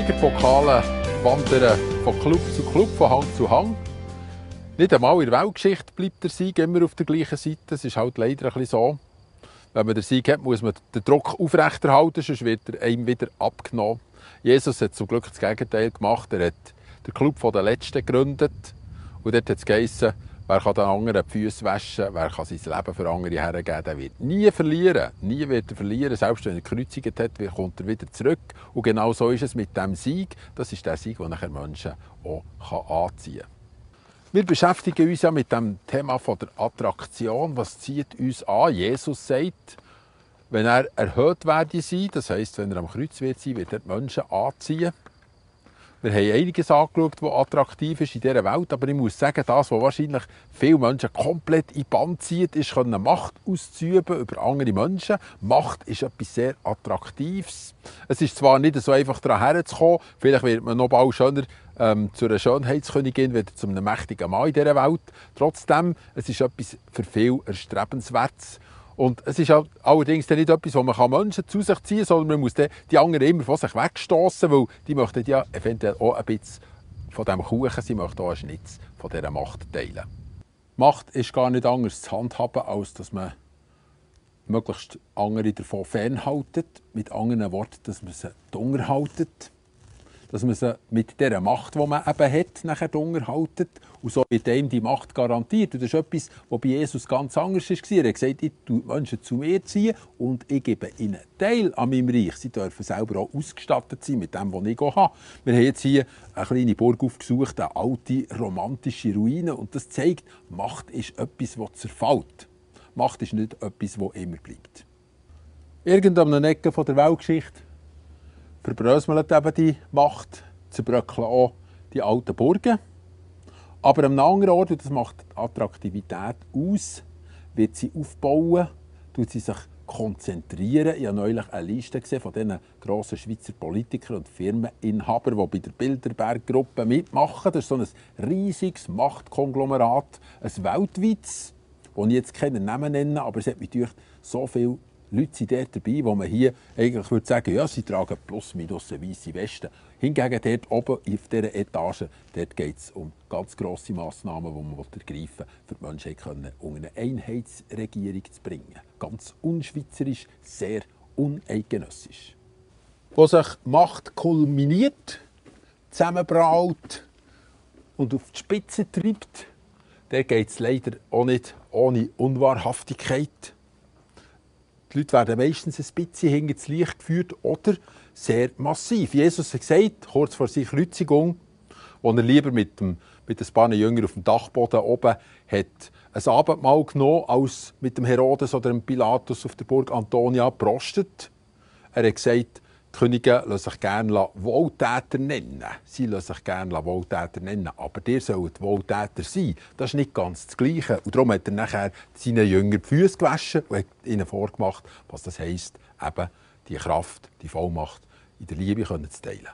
Siegerpokale wandern von Club zu Club, von Hang zu Hang. Nicht einmal in der Weltgeschichte bleibt der Sieg immer auf der gleichen Seite. Es ist halt leider ein bisschen so. Wenn man den Sieg hat, muss man den Druck aufrechterhalten, sonst wird er einem wieder abgenommen. Jesus hat zum Glück das Gegenteil gemacht. Er hat den Club der Letzten gegründet. Und dort hat es geheissen, wer kann den anderen die Füße waschen, wer kann sein Leben für andere hergeben, der wird nie verlieren. Nie wird er verlieren. Selbst wenn er gekreuzigt hat, kommt er wieder zurück. Und genau so ist es mit diesem Sieg. Das ist der Sieg, den nachher Menschen auch anziehen kann. Wir beschäftigen uns ja mit dem Thema von der Attraktion. Was zieht uns an? Jesus sagt, wenn er erhöht werde sein, das heisst, wenn er am Kreuz wird sein, wird er die Menschen anziehen. Wir haben einiges angeschaut, was attraktiv ist in dieser Welt, aber ich muss sagen, das, was wahrscheinlich viele Menschen komplett in den Bann zieht, ist, Macht auszuüben über andere Menschen. Macht ist etwas sehr Attraktives. Es ist zwar nicht so einfach, daran herzukommen, vielleicht wird man noch bald schöner zu einer Schönheitskönigin, wieder zu einem mächtigen Mann in dieser Welt. Trotzdem, es ist etwas für viele Erstrebenswertes. Und es ist allerdings nicht etwas, wo man Menschen zu sich ziehen kann, sondern man muss die anderen immer von sich wegstoßen, weil die möchten ja eventuell auch ein bisschen von diesem Kuchen, sie möchten auch einen Schnitz von dieser Macht teilen. Macht ist gar nicht anders zu handhaben, als dass man möglichst andere davon fernhaltet. Mit anderen Worten, dass man sie unterhaltet. Dass man sie mit dieser Macht, die man eben hat, nachher unterhaltet. Und so wird einem die Macht garantiert. Und das ist etwas, was bei Jesus ganz anders war. Er hat gesagt, ich tue Menschen zu mir ziehen und ich gebe ihnen Teil an meinem Reich. Sie dürfen selber auch ausgestattet sein mit dem, was ich habe. Wir haben jetzt hier eine kleine Burg aufgesucht, eine alte, romantische Ruine. Und das zeigt, Macht ist etwas, das zerfällt. Macht ist nicht etwas, das immer bleibt. Irgendeine Ecke der Weltgeschichte verbröselt eben die Macht, zerbröckeln auch die alten Burgen. Aber am anderen Ort, und das macht die Attraktivität aus, wird sie aufbauen, tut sie sich konzentrieren. Ich habe neulich eine Liste gesehen von diesen grossen Schweizer Politikern und Firmeninhabern, die bei der Bilderberg-Gruppe mitmachen. Das ist so ein riesiges Machtkonglomerat, ein weltweites, das ich jetzt keinen Namen nenne, aber es hat mich gedacht, so viele Leute sind dort dabei, wo man hier eigentlich würde sagen, ja, sie tragen plus minus eine weisse Weste. Hingegen dort oben auf dieser Etage, dort geht es um ganz grosse Massnahmen, die man ergreifen will, um die Menschheit unter eine Einheitsregierung zu bringen. Ganz unschweizerisch, sehr uneidgenössisch. Wo sich Macht kulminiert, zusammenbraut und auf die Spitze treibt, der geht es leider auch nicht ohne Unwahrhaftigkeit. Die Leute werden meistens ein bisschen hinter das Licht geführt oder sehr massiv. Jesus hat gesagt, kurz vor seiner Kreuzigung, wo er lieber mit ein paar Jüngern auf dem Dachboden oben hat ein Abendmahl genommen, als mit dem Herodes oder dem Pilatus auf der Burg Antonia prostet. Er hat gesagt, die Könige lassen sich gerne Wohltäter nennen. Sie lassen sich gerne Wohltäter nennen. Aber ihr sollt Wohltäter sein. Das ist nicht ganz das Gleiche. Und darum hat er nachher seinen Jüngern die Füße gewaschen und hat ihnen vorgemacht, was das heisst, eben die Kraft, die Vollmacht in der Liebe zu teilen.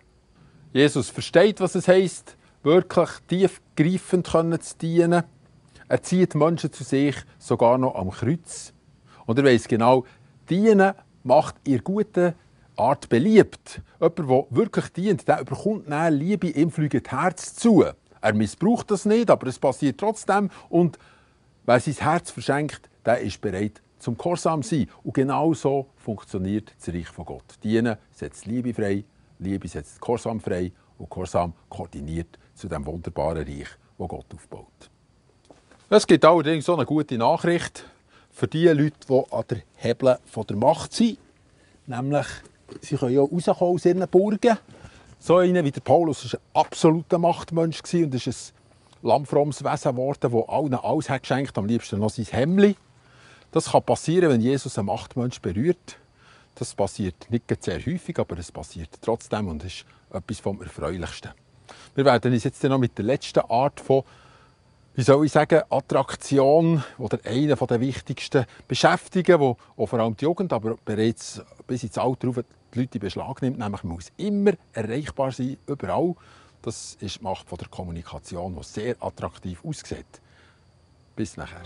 Jesus versteht, was es heisst, wirklich tiefgreifend zu dienen. Er zieht Menschen zu sich, sogar noch am Kreuz. Und er weiss genau, dienen macht ihr guten Art beliebt. Jemand, der wirklich dient, der bekommt Liebe, ihm fliegt das Herz zu. Er missbraucht das nicht, aber es passiert trotzdem. Und wer sein Herz verschenkt, der ist bereit zum Gehorsam zu sein. Und genau so funktioniert das Reich von Gott. Dienen setzt Liebe frei, Liebe setzt Gehorsam frei und Gehorsam koordiniert zu dem wunderbaren Reich, das Gott aufbaut. Es gibt allerdings so eine gute Nachricht für die Leute, die an der Hebel der Macht sind. Nämlich, sie können ja rauskommen aus ihren Burgen. So einer wie der Paulus war ein absoluter Machtmensch und ist ein lammfrommes Wesen geworden, das allen alles hat geschenkt, am liebsten noch sein Hemdli. Das kann passieren, wenn Jesus einen Machtmensch berührt. Das passiert nicht sehr häufig, aber es passiert trotzdem und ist etwas vom Erfreulichsten. Wir werden uns jetzt noch mit der letzten Art von, wie soll ich sagen, Attraktion oder einer der wichtigsten beschäftigen, wo auch vor allem die Jugend, aber bereits bis ins Alter rauf die Leute in Beschlag nimmt. Nämlich, man muss immer erreichbar sein, überall. Das ist die Macht der Kommunikation, die sehr attraktiv aussieht. Bis nachher.